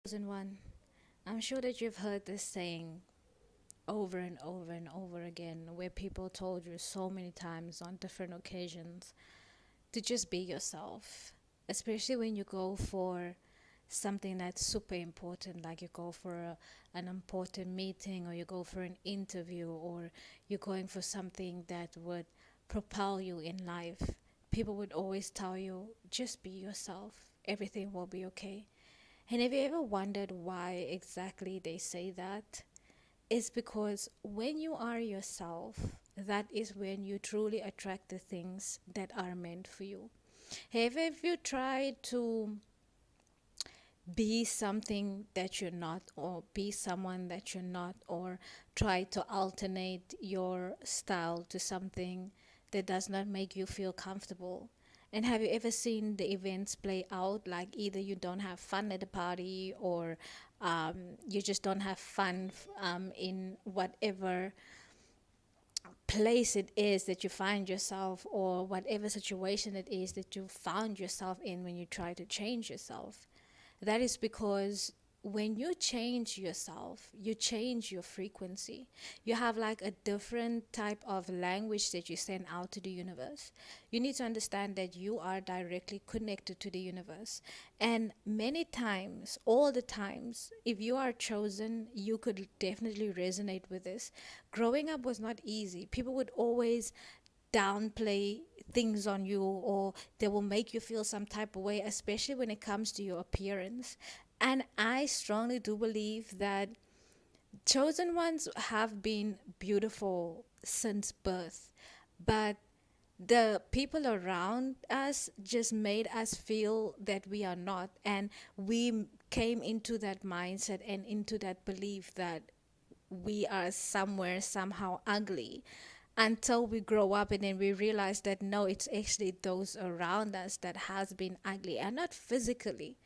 Chosen one, I'm sure that you've heard this saying over and over and over again, where people told you so many times on different occasions to just be yourself, especially when you go for something that's super important, like you go for an important meeting, or you go for an interview, or you're going for something that would propel you in life. People would always tell you, just be yourself, everything will be okay. And have you ever wondered why exactly they say that? It's because when you are yourself, that is when you truly attract the things that are meant for you. Have you tried to be something that you're not, or be someone that you're not, or try to alternate your style to something that does not make you feel comfortable? And have you ever seen the events play out, like either you don't have fun at the party, or you just don't have fun in whatever place it is that you find yourself, or whatever situation it is that you found yourself in when you try to change yourself? That is because when you change yourself, you change your frequency. You have like a different type of language that you send out to the universe. You need to understand that you are directly connected to the universe. And many times, all the times, if you are chosen, you could definitely resonate with this. Growing up was not easy. People would always downplay things on you, or they will make you feel some type of way, especially when it comes to your appearance. And I strongly do believe that chosen ones have been beautiful since birth, but the people around us just made us feel that we are not, and we came into that mindset and into that belief that we are somewhere somehow ugly, until we grow up and then we realize that no, it's actually those around us that has been ugly, and not physically,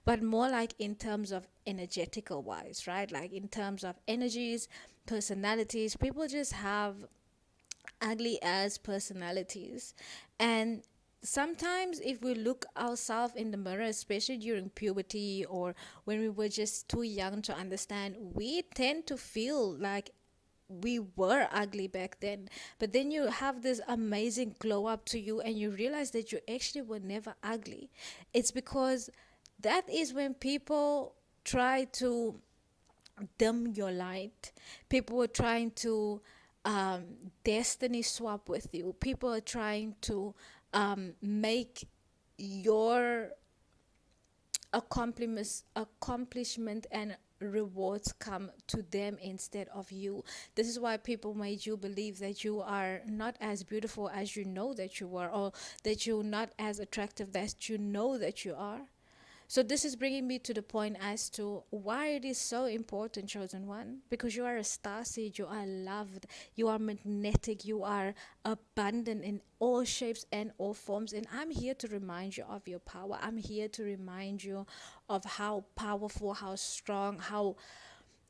but more like in terms of energetical wise, right? Like in terms of energies, personalities. People just have ugly as personalities. And sometimes if we look ourselves in the mirror, especially during puberty, or when we were just too young to understand, we tend to feel like we were ugly back then. But then you have this amazing glow up to you, and you realize that you actually were never ugly. It's because that is when people try to dim your light. People were trying to um, destiny swap with you. People are trying to make your accomplishment and rewards come to them instead of you. This is why people made you believe that you are not as beautiful as you know that you are, or that you're not as attractive that you know that you are. So this is bringing me to the point as to why it is so important, chosen one, because you are a star seed, you are loved, you are magnetic, you are abundant in all shapes and all forms. And I'm here to remind you of your power. I'm here to remind you of how powerful, how strong, how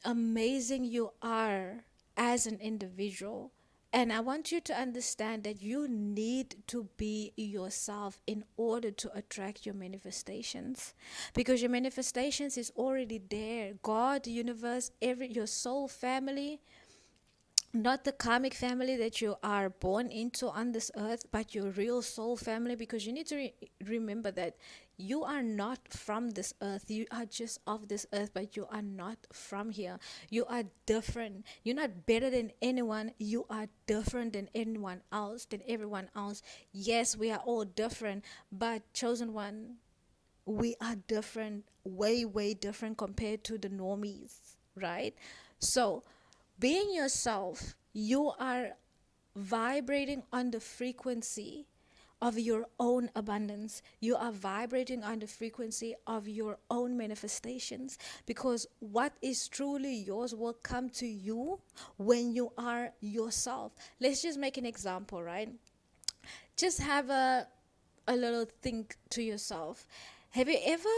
amazing you are as an individual. And I want you to understand that you need to be yourself in order to attract your manifestations, because your manifestations is already there. God, the universe, every your soul family, not the karmic family that you are born into on this earth, but your real soul family. Because you need to remember that you are not from this earth. You are just of this earth, but you are not from here. You are different. You're not better than anyone. You are different than anyone else, than everyone else. Yes, we are all different, but chosen one, we are different, way, way different compared to the normies, right? So, being yourself, you are vibrating on the frequency of your own abundance. You are vibrating on the frequency of your own manifestations, because what is truly yours will come to you when you are yourself. Let's just make an example, right? Just have a little think to yourself. Have you ever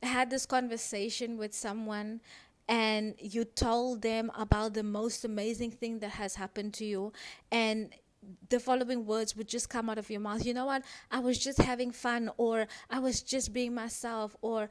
had this conversation with someone, and you told them about the most amazing thing that has happened to you, and the following words would just come out of your mouth? You know what? I was just having fun, or I was just being myself, or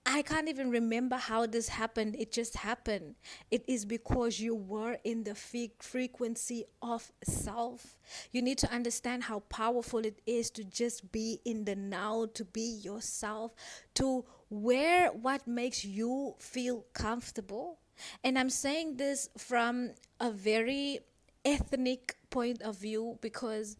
I can't even remember how this happened. It just happened. It is because you were in the frequency of self. You need to understand how powerful it is to just be in the now, to be yourself, to wear what makes you feel comfortable. And I'm saying this from a very ethnic point of view because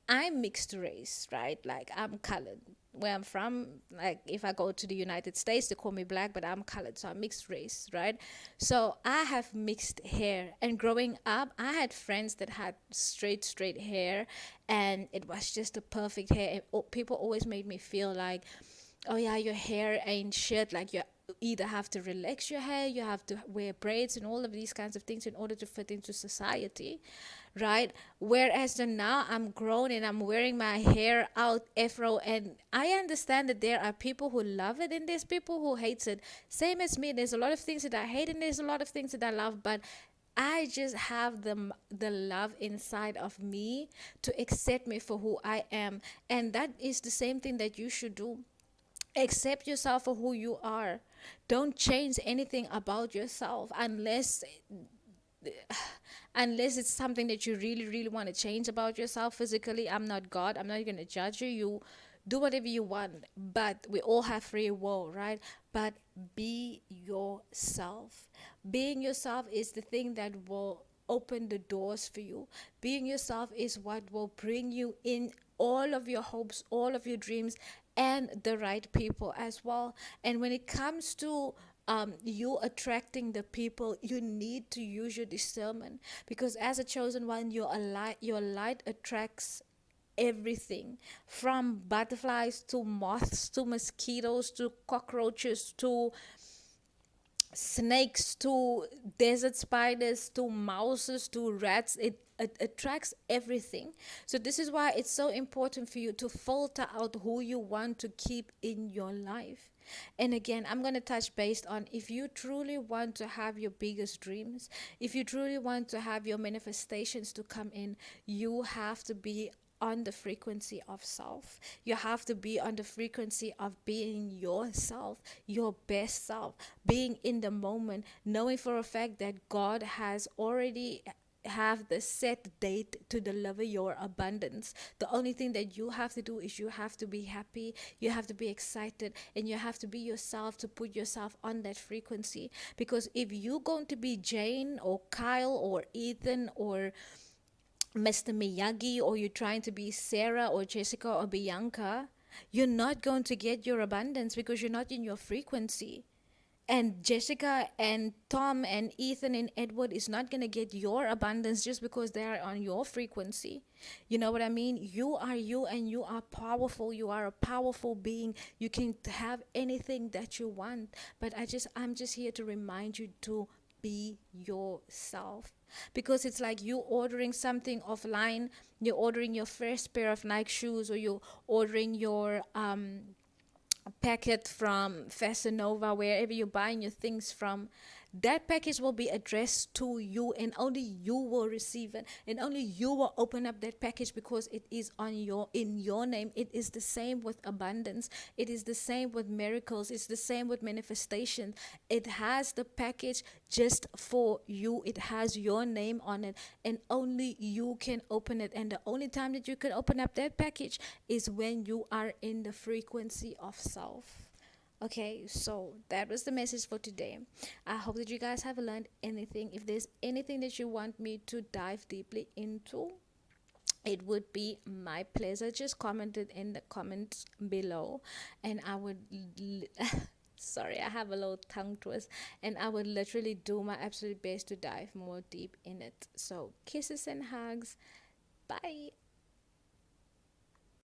I'm mixed race, right? Like I'm colored. Where I'm from, like if I go to the United States, they call me black, but I'm colored, so I'm mixed race, right? So I have mixed hair. And growing up, I had friends that had straight hair, and it was just a perfect hair. People always made me feel like, oh yeah, your hair ain't shit. Like you either have to relax your hair, you have to wear braids and all of these kinds of things in order to fit into society, right? Whereas then now I'm grown and I'm wearing my hair out afro, and I understand that there are people who love it and there's people who hates it. Same as me, there's a lot of things that I hate and there's a lot of things that I love, but I just have the love inside of me to accept me for who I am. And that is the same thing that you should do. Accept yourself for who you are. Don't change anything about yourself unless it's something that you really want to change about yourself physically. I'm not God. I'm not going to judge you. You do whatever you want, but we all have free will, right? But be yourself. Being yourself is the thing that will open the doors for you. Being yourself is what will bring you in all of your hopes, all of your dreams, and the right people as well. And when it comes to you attracting the people, you need to use your discernment, because as a chosen one, your light attracts everything from butterflies to moths to mosquitoes to cockroaches to snakes to desert spiders to mouses to rats. It attracts everything. So this is why it's so important for you to filter out who you want to keep in your life. And again, I'm going to touch based on, if you truly want to have your biggest dreams, if you truly want to have your manifestations to come in, you have to be on the frequency of self. You have to be on the frequency of being yourself, your best self, being in the moment, knowing for a fact that God has already have the set date to deliver your abundance. The only thing that you have to do is you have to be happy, you have to be excited, and you have to be yourself, to put yourself on that frequency. Because if you're going to be Jane or Kyle or Ethan or Mr. Miyagi, or you're trying to be Sarah or Jessica or Bianca, you're not going to get your abundance because you're not in your frequency. And Jessica and Tom and Ethan and Edward is not going to get your abundance just because they are on your frequency. You know what I mean? You are you, and you are powerful. You are a powerful being. You can have anything that you want. But I'm just here to remind you to be yourself, because it's like you ordering something offline. You're ordering your first pair of Nike shoes, or you're ordering your packet from Fasanova, wherever you're buying your things from. That package will be addressed to you, and only you will receive it, and only you will open up that package because it is in your name. It is the same with abundance. It is the same with miracles. It's the same with manifestation. It has the package just for you. It has your name on it, and only you can open it. And the only time that you can open up that package is when you are in the frequency of self. Okay, so that was the message for today. I hope that you guys have learned anything. If there's anything that you want me to dive deeply into, it would be my pleasure. Just comment it in the comments below, and I would sorry, I have a little tongue twist, and I would literally do my absolute best to dive more deep in it. So kisses and hugs. Bye.